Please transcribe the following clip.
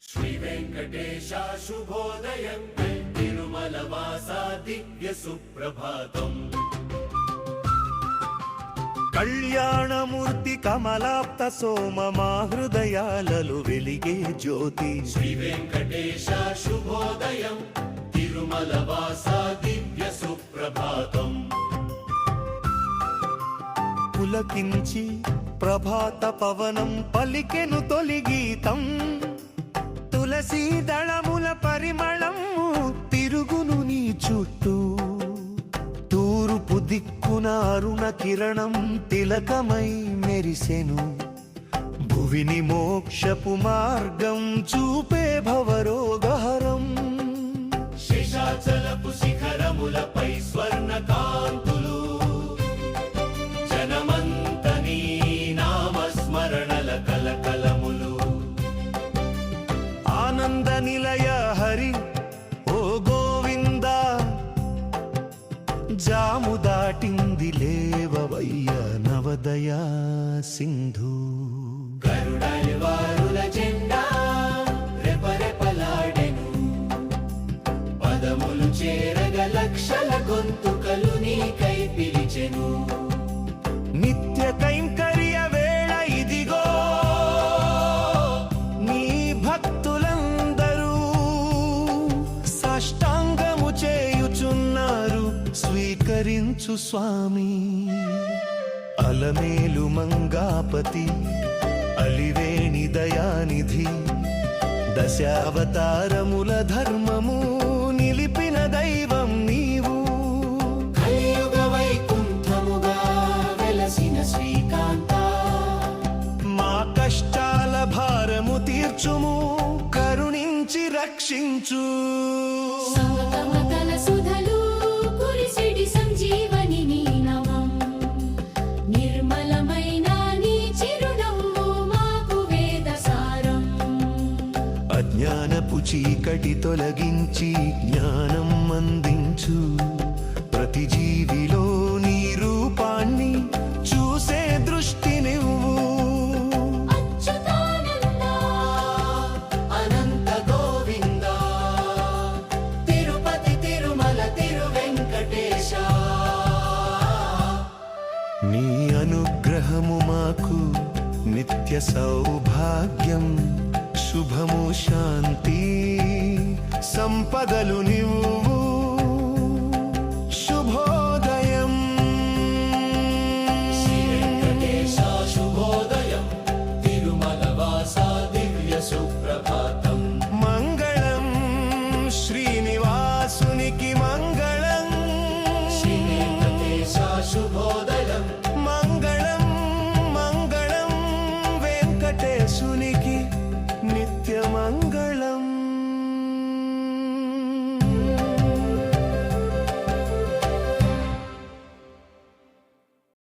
శ్రీ వెంకటేశ శుభోదయం తిరుమల వాస దివ్య సుప్రభాతం. కళ్యాణమూర్తి కమలాప్త సోమ మా హృదయాలలో వెలిగే జ్యోతి. శ్రీ వెంకటేశ శుభోదయం తిరుమల వాస దివ్య సుప్రభాతం. పులకించి ప్రభాత పవనం పలికెను తొలి గీతం. తులసీ దళముల పరిమళము తిరుగును నీ చుట్టూ. తూర్పు దిక్కున అరుణ కిరణం తిలకమై మెరిసెను. భువిని మోక్షపు మార్గం చూపే భవరోగహరం. శేషాచలపు శిఖరములపై స్వర్ణ కాంతులు, జనమంతనీ నామస్మరణల కలకలములు. ఆనంద నిలయ హరి ఓ గోవింద, జాము దాటింది లేవవయ్య నవదయా సింధు. గరుడల్వారుల జెండా రెపరెపలాడెను, పదములు చేరగ లక్షల గొంతుకలు నీకై పిలిచెను. నిత్య కైంకర్య వేళ ఇదిగో, నీ భక్తులందరూ సాష్టాంగము చేయుచున్నారు. స్వీకరించు స్వామి. అలమేలు మంగాపతి అలివేణి దయానిధి, దశావతారముల ధర్మము నిలిపిన దైవం నీవు. కలియుగ వైకుంఠముగా వెలసిన శ్రీకాంత, మా కష్టాల భారము తీర్చుము, కరుణించి రక్షించు. సమతమతల సుధలు కురిసిడి సంజీవని నీ నమం. నిర్మలమైన నీ చిరునవ్వు మాకు వేద సారం. అజ్ఞానపు చీకటి తొలగించి జ్ఞానం అందించు. ప్రతి జీవిలో నీ రూపాన్ని చూసే దృష్టి నువ్వు. అచ్యుతానంద అనంత గోవింద, తిరుపతి తిరుమల తిరు వెంకటేశ. నీ అనుగ్రహము మాకు నిత్య సౌభాగ్యం. శుభము శాంతి సంపదలు నివ్వు. శుభోదయం. శ్రీ వెంకటేశ శుభోదయం తిరుమల వాస దివ్య సుప్రభాతం.